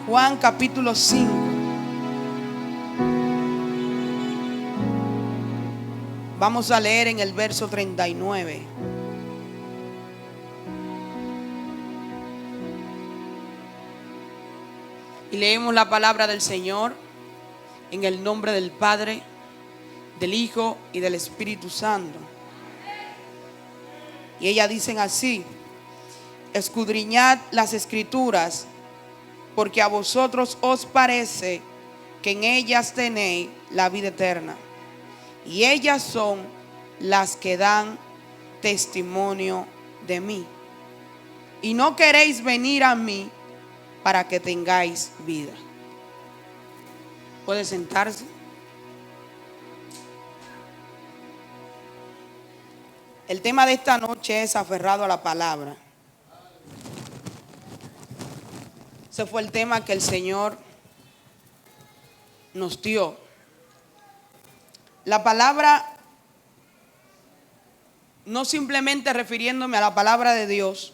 Juan capítulo 5. Vamos a leer en el verso 39. Y leemos la palabra del Señor en el nombre del Padre, del Hijo y del Espíritu Santo. Y ellas dicen así: escudriñad las Escrituras, porque a vosotros os parece que en ellas tenéis la vida eterna, y ellas son las que dan testimonio de mí. Y no queréis venir a mí para que tengáis vida. ¿Puede sentarse? El tema de esta noche es aferrado a la palabra. Ese fue el tema que el Señor nos dio. La palabra, no simplemente refiriéndome a la palabra de Dios,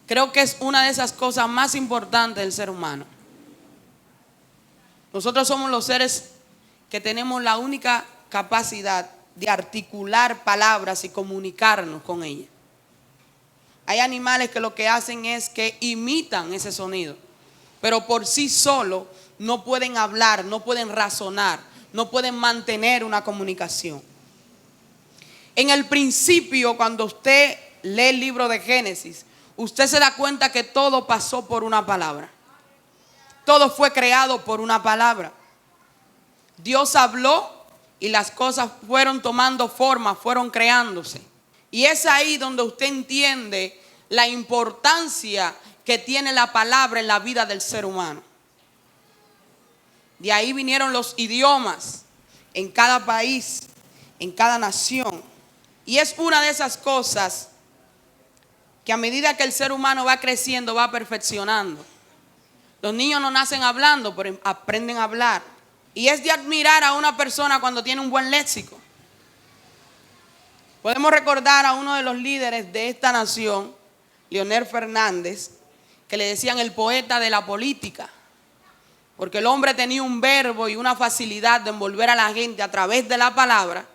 creo que es una de esas cosas más importantes del ser humano. Nosotros somos los seres que tenemos la única capacidad de articular palabras y comunicarnos con ellas. Hay animales que lo que hacen es que imitan ese sonido, pero por sí solo no pueden hablar, no pueden razonar, no pueden mantener una comunicación. En el principio, cuando usted lee el libro de Génesis, usted se da cuenta que todo pasó por una palabra. Todo fue creado por una palabra. Dios habló y las cosas fueron tomando forma, fueron creándose. Y es ahí donde usted entiende la importancia que tiene la palabra en la vida del ser humano. De ahí vinieron los idiomas en cada país, en cada nación. Y es una de esas cosas que a medida que el ser humano va creciendo, va perfeccionando. Los niños no nacen hablando, pero aprenden a hablar. Y es de admirar a una persona cuando tiene un buen léxico. Podemos recordar a uno de los líderes de esta nación, Leonel Fernández, que le decían el poeta de la política, porque el hombre tenía un verbo y una facilidad de envolver a la gente a través de la palabra,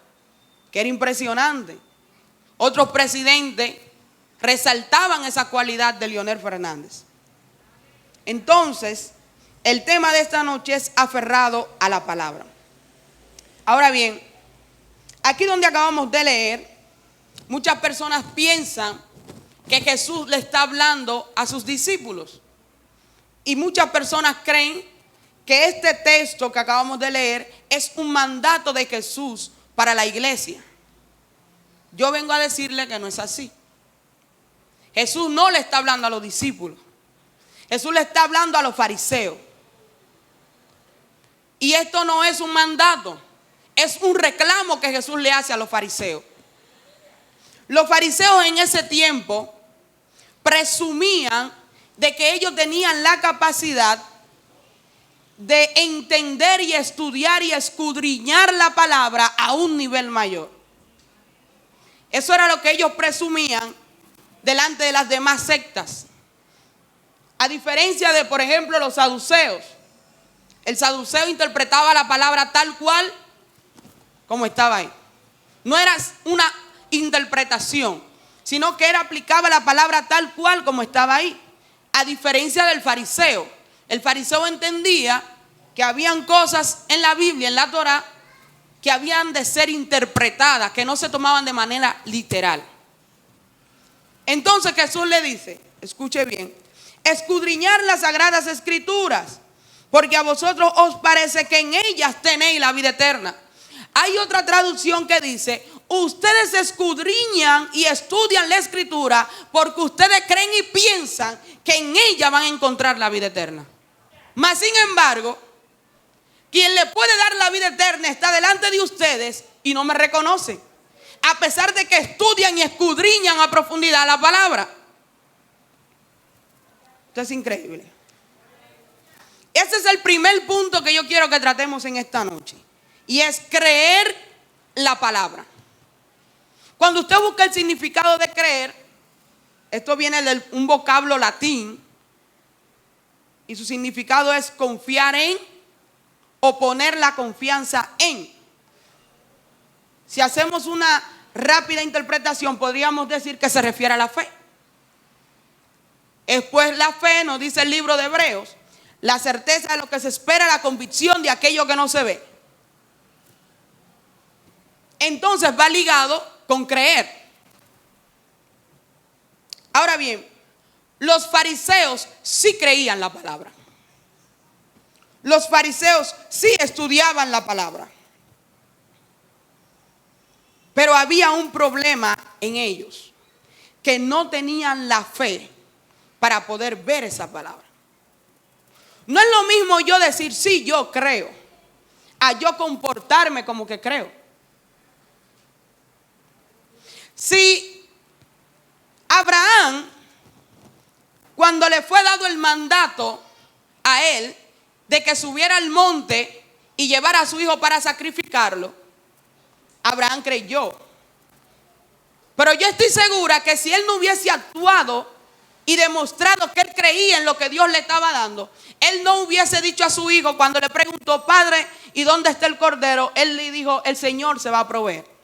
que era impresionante. Otros presidentes resaltaban esa cualidad de Leonel Fernández. Entonces, el tema de esta noche es aferrado a la palabra. Ahora bien, aquí donde acabamos de leer, muchas personas piensan que Jesús le está hablando a sus discípulos. Y muchas personas creen que este texto que acabamos de leer es un mandato de Jesús para la iglesia. Yo vengo a decirle que no es así. Jesús no le está hablando a los discípulos. Jesús le está hablando a los fariseos. Y esto no es un mandato, es un reclamo que Jesús le hace a los fariseos. Los fariseos en ese tiempo presumían de que ellos tenían la capacidad de entender y estudiar y escudriñar la palabra a un nivel mayor. Eso era lo que ellos presumían delante de las demás sectas. A diferencia de, por ejemplo, los saduceos. El saduceo interpretaba la palabra tal cual como estaba ahí. No era una interpretación, sino que aplicaba la palabra tal cual como estaba ahí. A diferencia del fariseo. El fariseo entendía que habían cosas en la Biblia, en la Torá, que habían de ser interpretadas, que no se tomaban de manera literal. Entonces Jesús le dice, escuche bien, escudriñar las sagradas escrituras, porque a vosotros os parece que en ellas tenéis la vida eterna. Hay otra traducción que dice, ustedes escudriñan y estudian la escritura porque ustedes creen y piensan que en ella van a encontrar la vida eterna. Mas sin embargo, quien le puede dar la vida eterna está delante de ustedes y no me reconocen, a pesar de que estudian y escudriñan a profundidad la palabra. Esto es increíble. Ese es el primer punto que yo quiero que tratemos en esta noche. Y es creer la palabra. Cuando usted busca el significado de creer, esto viene de un vocablo latín Y su significado es confiar en o poner la confianza en. Si hacemos una rápida interpretación, podríamos decir que se refiere a la fe. Es pues la fe, nos dice el libro de Hebreos, la certeza de lo que se espera, la convicción de aquello que no se ve. Entonces va ligado con creer. Ahora bien, los fariseos sí creían la palabra. Los fariseos sí estudiaban la palabra. Pero había un problema en ellos, que no tenían la fe para poder ver esa palabra. No es lo mismo yo decir, sí, yo creo, a yo comportarme como que creo. Si Abraham, cuando le fue dado el mandato a él de que subiera al monte y llevara a su hijo para sacrificarlo, Abraham creyó. Pero yo estoy segura que si él no hubiese actuado y demostrado que él creía en lo que Dios le estaba dando, él no hubiese dicho a su hijo cuando le preguntó, padre, ¿y dónde está el cordero? Él le dijo, el Señor se va a proveer.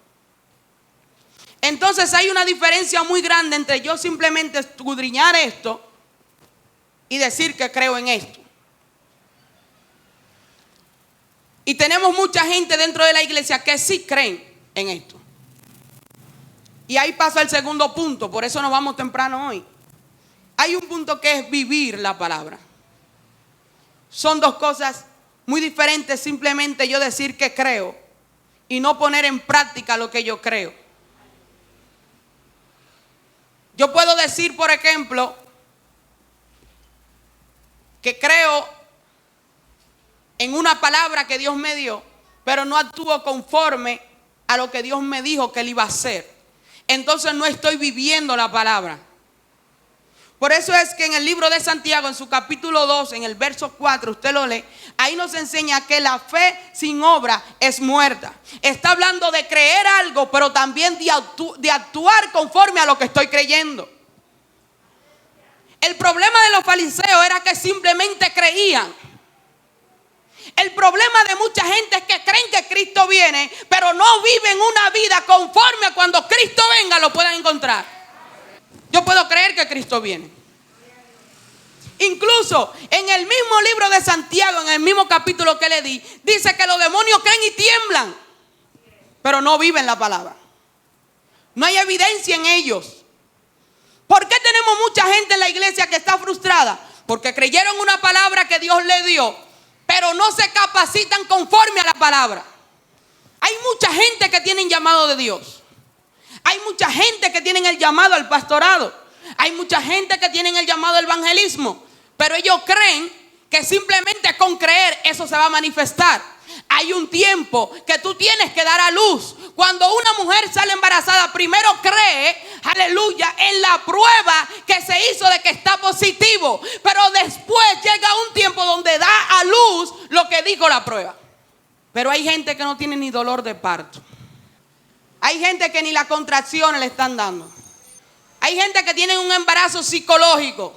Entonces hay una diferencia muy grande entre yo simplemente escudriñar esto y decir que creo en esto. Y tenemos mucha gente dentro de la iglesia que sí creen en esto. Y ahí pasa el segundo punto, por eso nos vamos temprano hoy. Hay un punto que es vivir la palabra. Son dos cosas muy diferentes, simplemente yo decir que creo y no poner en práctica lo que yo creo. Yo puedo decir, por ejemplo, que creo en una palabra que Dios me dio, pero no actúo conforme a lo que Dios me dijo que Él iba a hacer. Entonces no estoy viviendo la palabra. Por eso es que en el libro de Santiago, en su capítulo 2, en el verso 4, usted lo lee, ahí nos enseña que la fe sin obra es muerta. Está hablando de creer algo, pero también de actuar conforme a lo que estoy creyendo. El problema de los fariseos era que simplemente creían. El problema de mucha gente es que creen que Cristo viene, pero no viven una vida conforme a cuando Cristo venga lo puedan encontrar. Yo puedo creer que Cristo viene. Incluso en el mismo libro de Santiago, en el mismo capítulo que le di, dice que los demonios creen y tiemblan, pero no viven la palabra. No hay evidencia en ellos. ¿Por qué tenemos mucha gente en la iglesia que está frustrada? Porque creyeron una palabra que Dios le dio, pero no se capacitan conforme a la palabra. Hay mucha gente que tienen llamado de Dios. Hay mucha gente que tienen el llamado al pastorado. Hay mucha gente que tienen el llamado al evangelismo. Pero ellos creen que simplemente con creer eso se va a manifestar. Hay un tiempo que tú tienes que dar a luz. Cuando una mujer sale embarazada, primero cree, aleluya, en la prueba que se hizo de que está positivo. Pero después llega un tiempo donde da a luz lo que dijo la prueba. Pero hay gente que no tiene ni dolor de parto. Hay gente que ni las contracciones le están dando. Hay gente que tiene un embarazo psicológico.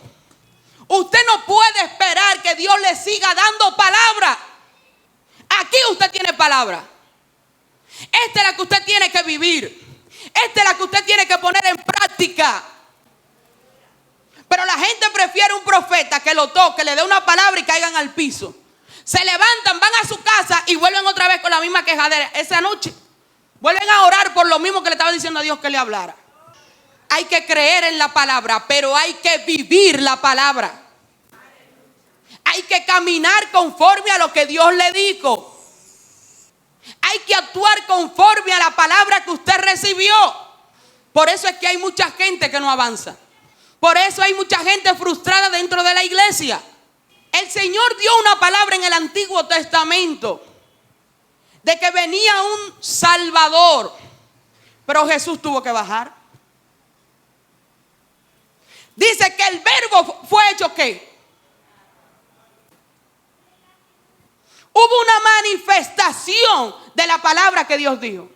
Usted no puede esperar que Dios le siga dando palabra. Aquí usted tiene palabra. Esta es la que usted tiene que vivir. Esta es la que usted tiene que poner en práctica. Pero la gente prefiere un profeta que lo toque, le dé una palabra y caigan al piso. Se levantan, van a su casa y vuelven otra vez con la misma quejadera. Esa noche vuelven a orar por lo mismo que le estaba diciendo a Dios que le hablara. Hay que creer en la palabra, pero hay que vivir la palabra. Hay que caminar conforme a lo que Dios le dijo. Hay que actuar conforme a la palabra que usted recibió. Por eso es que hay mucha gente que no avanza. Por eso hay mucha gente frustrada dentro de la iglesia. El Señor dio una palabra en el Antiguo Testamento de que venía un Salvador, pero Jesús tuvo que bajar. Dice que el verbo fue hecho ¿qué? Hubo una manifestación de la palabra que Dios dijo.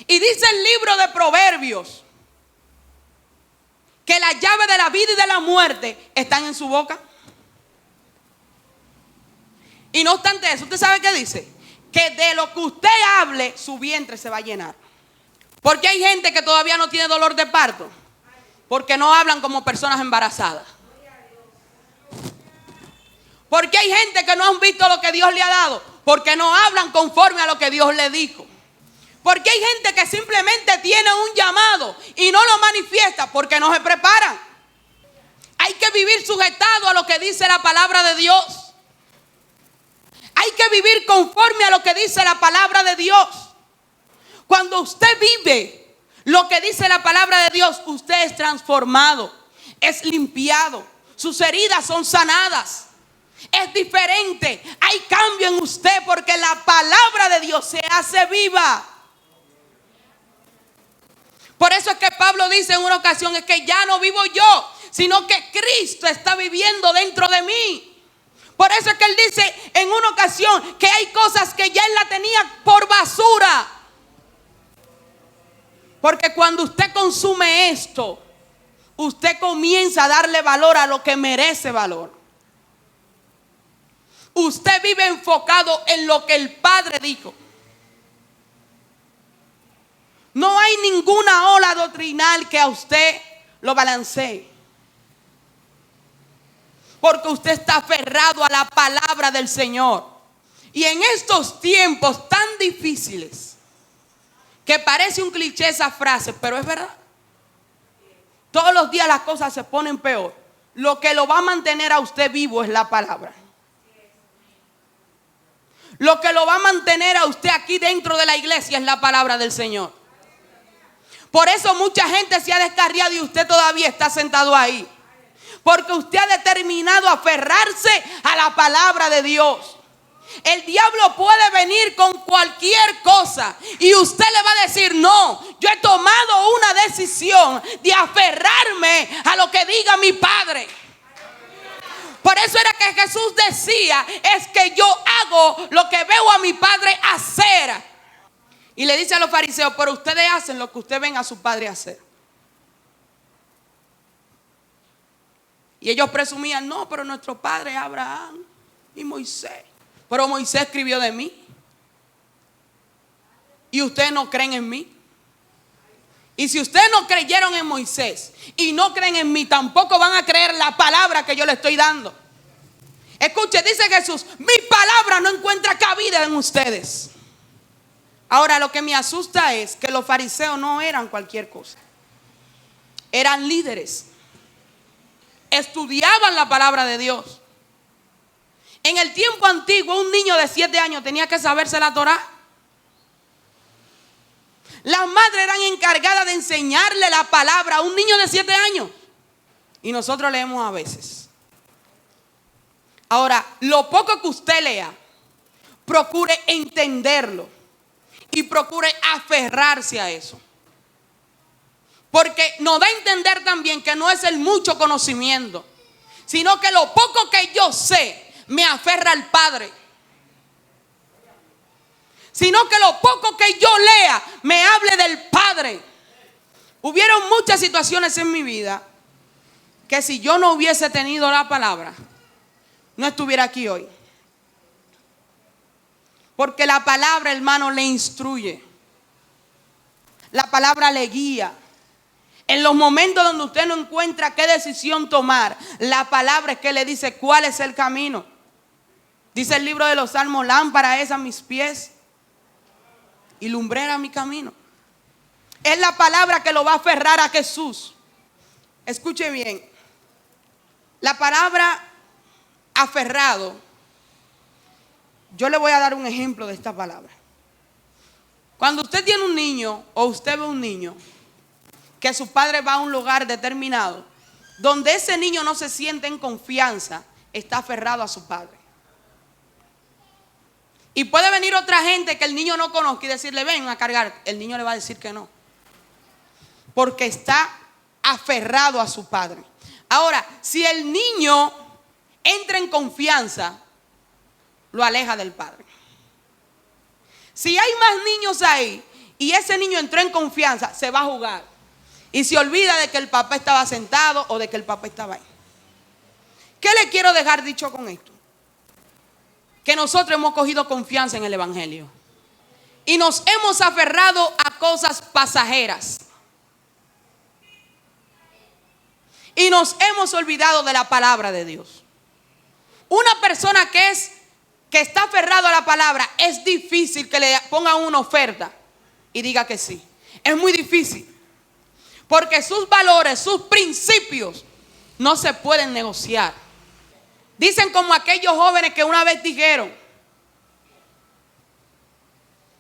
Y dice el libro de Proverbios que la llave de la vida y de la muerte están en su boca. Y no obstante eso, ¿usted sabe qué dice? Que de lo que usted hable, su vientre se va a llenar. ¿Por qué hay gente que todavía no tiene dolor de parto? Porque no hablan como personas embarazadas. ¿Por qué hay gente que no han visto lo que Dios le ha dado? Porque no hablan conforme a lo que Dios le dijo. ¿Por qué hay gente que simplemente tiene un llamado y no lo manifiesta? Porque no se preparan. Hay que vivir sujetado a lo que dice la palabra de Dios. Hay que vivir conforme a lo que dice la palabra de Dios. Cuando usted vive lo que dice la palabra de Dios, usted es transformado, es limpiado, sus heridas son sanadas. Es diferente, hay cambio en usted porque la palabra de Dios se hace viva. Por eso es que Pablo dice en una ocasión, es que ya no vivo yo, sino que Cristo está viviendo dentro de mí. Por eso es que él dice en una ocasión que hay cosas que ya él la tenía por basura. Porque cuando usted consume esto, usted comienza a darle valor a lo que merece valor. Usted vive enfocado en lo que el Padre dijo. No hay ninguna ola doctrinal que a usted lo balancee. Porque usted está aferrado a la palabra del Señor. Y en estos tiempos tan difíciles, que parece un cliché esa frase, pero es verdad. Todos los días las cosas se ponen peor. Lo que lo va a mantener a usted vivo es la palabra. Lo que lo va a mantener a usted aquí dentro de la iglesia es la palabra del Señor. Por eso mucha gente se ha descarriado y usted todavía está sentado ahí. Porque usted ha determinado aferrarse a la palabra de Dios. El diablo puede venir con cualquier cosa y usted le va a decir: no, yo he tomado una decisión de aferrarme a lo que diga mi Padre. Por eso era que Jesús decía: es que yo hago lo que veo a mi Padre hacer. Y le dice a los fariseos: pero ustedes hacen lo que ustedes ven a su padre hacer. Y ellos presumían: no, pero nuestro padre es Abraham y Moisés. Pero Moisés escribió de mí. Y ustedes no creen en mí. Y si ustedes no creyeron en Moisés y no creen en mí, tampoco van a creer la palabra que yo le estoy dando. Escuche, dice Jesús: mi palabra no encuentra cabida en ustedes. Ahora, lo que me asusta es que los fariseos no eran cualquier cosa. Eran líderes. Estudiaban la palabra de Dios. En el tiempo antiguo, un niño de 7 años tenía que saberse la Torá. Las madres eran encargadas de enseñarle la palabra a un niño de 7 años. Y nosotros leemos a veces. Ahora, lo poco que usted lea, procure entenderlo. Y procure aferrarse a eso. Porque nos da a entender también que no es el mucho conocimiento, sino que lo poco que yo sé me aferra al Padre. Sino que lo poco que yo lea me hable del Padre. Hubieron muchas situaciones en mi vida que si yo no hubiese tenido la palabra, no estuviera aquí hoy. Porque la palabra, hermano, le instruye. La palabra le guía. En los momentos donde usted no encuentra qué decisión tomar, la palabra es que le dice cuál es el camino. Dice el libro de los Salmos: lámpara es a mis pies y lumbrera mi camino. Es la palabra que lo va a aferrar a Jesús. Escuche bien. La palabra aferrado. Yo le voy a dar un ejemplo de esta palabra. Cuando usted tiene un niño o usted ve un niño que su padre va a un lugar determinado, donde ese niño no se siente en confianza, está aferrado a su padre. Y puede venir otra gente que el niño no conozca y decirle: ven a cargar. El niño le va a decir que no. Porque está aferrado a su padre. Ahora, si el niño entra en confianza, lo aleja del padre. Si hay más niños ahí y ese niño entró en confianza, se va a jugar y se olvida de que el papá estaba sentado o de que el papá estaba ahí. ¿Qué le quiero dejar dicho con esto? que nosotros hemos cogido confianza en el evangelio y nos hemos aferrado a cosas pasajeras y nos hemos olvidado de la palabra de Dios. Una persona que está aferrado a la palabra, es difícil que le pongan una oferta y diga que sí. Es muy difícil, porque sus valores, sus principios no se pueden negociar. Dicen como aquellos jóvenes que una vez dijeron: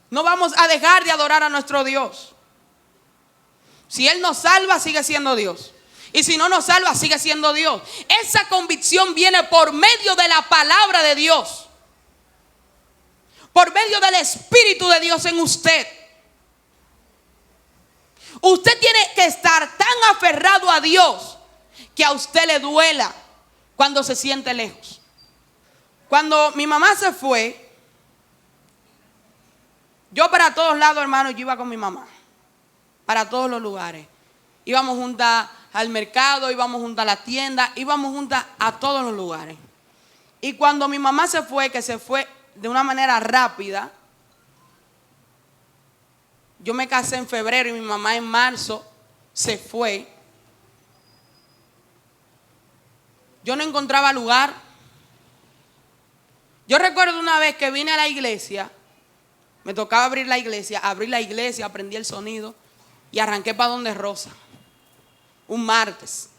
no vamos a dejar de adorar a nuestro Dios. Si Él nos salva, sigue siendo Dios. Y si no nos salva, sigue siendo Dios. Esa convicción viene por medio de la palabra de Dios, por medio del Espíritu de Dios en usted. Usted tiene que estar tan aferrado a Dios que a usted le duela cuando se siente lejos. Cuando mi mamá se fue, yo para todos lados, hermano, yo iba con mi mamá. Para todos los lugares. Íbamos juntas al mercado, íbamos juntas a la tienda, íbamos juntas a todos los lugares. Y cuando mi mamá se fue, que se fue de una manera rápida, yo me casé en febrero y mi mamá en marzo se fue. Yo no encontraba lugar. Yo recuerdo una vez que vine a la iglesia, me tocaba abrir la iglesia, aprendí el sonido y arranqué para donde Rosa, un martes.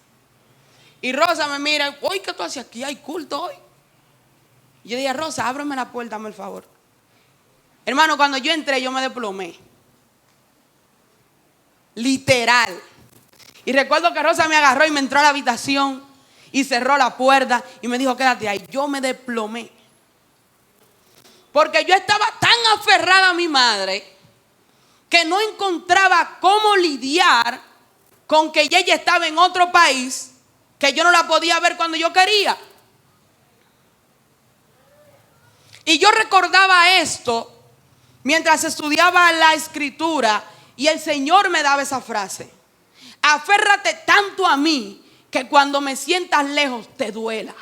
Y Rosa me mira: oye, ¿qué tú haces aquí? ¿Hay culto hoy? Y yo dije: Rosa, ábreme la puerta, dame el favor. Hermano, cuando yo entré, yo me desplomé. Literal. Y recuerdo que Rosa me agarró y me entró a la habitación y cerró la puerta y me dijo: quédate ahí. Yo me desplomé, porque yo estaba tan aferrada a mi madre que no encontraba cómo lidiar con que ella estaba en otro país, que yo no la podía ver cuando yo quería. Y yo recordaba esto mientras estudiaba la escritura, y el Señor me daba esa frase: aférrate tanto a mí que cuando me sientas lejos te duela.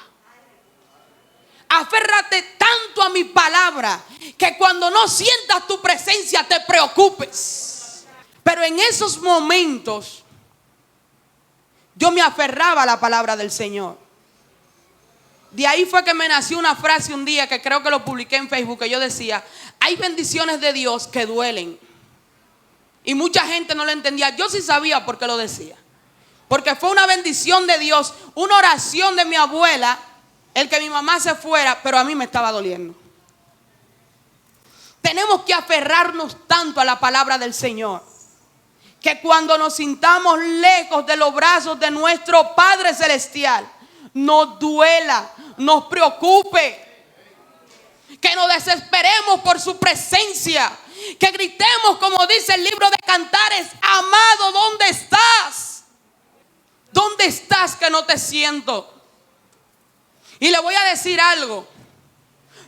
Aférrate tanto a mi palabra que cuando no sientas tu presencia te preocupes. Pero en esos momentos yo me aferraba a la palabra del Señor. De ahí fue que me nació una frase un día, que creo que lo publiqué en Facebook, que yo decía: hay bendiciones de Dios que duelen. Y mucha gente no lo entendía. Yo sí sabía por qué lo decía, porque fue una bendición de Dios, una oración de mi abuela, el que mi mamá se fuera, pero a mí me estaba doliendo. Tenemos que aferrarnos tanto a la palabra del Señor, que cuando nos sintamos lejos de los brazos de nuestro Padre Celestial, nos duela, nos preocupe, que nos desesperemos por su presencia, que gritemos como dice el libro de Cantares: amado, ¿dónde estás? ¿Dónde estás que no te siento? Y le voy a decir algo: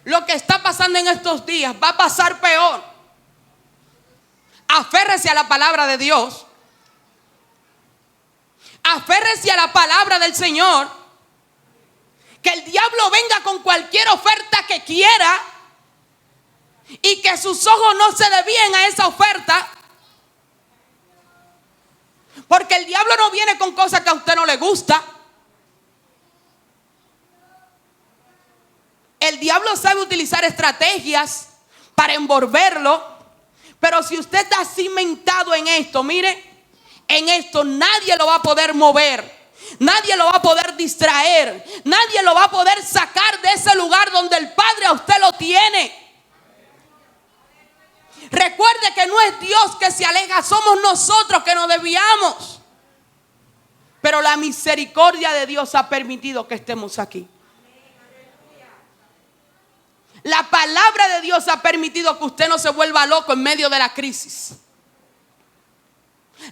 lo que está pasando en estos días va a pasar peor. Aférrese a la palabra de Dios, aférrese a la palabra del Señor. Que el diablo venga con cualquier oferta que quiera y que sus ojos no se desvíen a esa oferta, porque el diablo no viene con cosas que a usted no le gusta. El diablo sabe utilizar estrategias para envolverlo, pero si usted está cimentado en esto, mire, en esto nadie lo va a poder mover. Nadie lo va a poder distraer. Nadie lo va a poder sacar de ese lugar donde el Padre a usted lo tiene. Recuerde que no es Dios que se aleja, somos nosotros que nos desviamos. Pero la misericordia de Dios ha permitido que estemos aquí. La palabra de Dios ha permitido que usted no se vuelva loco en medio de la crisis.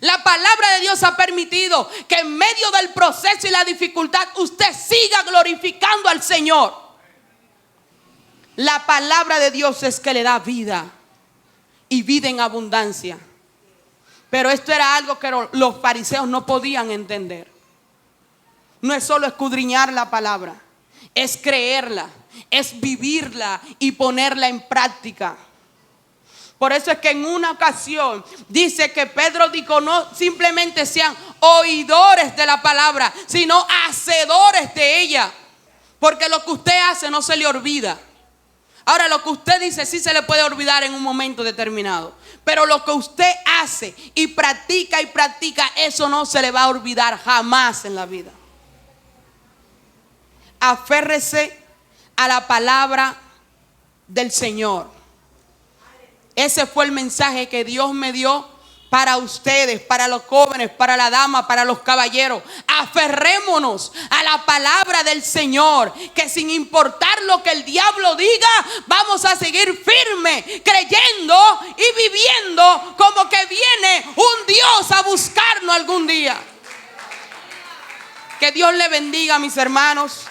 La palabra de Dios ha permitido que en medio del proceso y la dificultad usted siga glorificando al Señor. La palabra de Dios es que le da vida y vida en abundancia. Pero esto era algo que los fariseos no podían entender. No es solo escudriñar la palabra, es creerla. es vivirla y ponerla en práctica. Por eso es que en una ocasión dice que Pedro dijo: no simplemente sean oidores de la palabra, sino hacedores de ella. Porque lo que usted hace no se le olvida. Ahora, lo que usted dice sí se le puede olvidar en un momento determinado. Pero lo que usted hace y practica, eso no se le va a olvidar jamás en la vida. Aférrese a la palabra del Señor. Ese fue el mensaje que Dios me dio para ustedes, para los jóvenes, para la dama, para los caballeros. Aferrémonos a la palabra del Señor, que sin importar lo que el diablo diga, vamos a seguir firme, creyendo y viviendo como que viene un Dios a buscarnos algún día. Que Dios le bendiga, mis hermanos.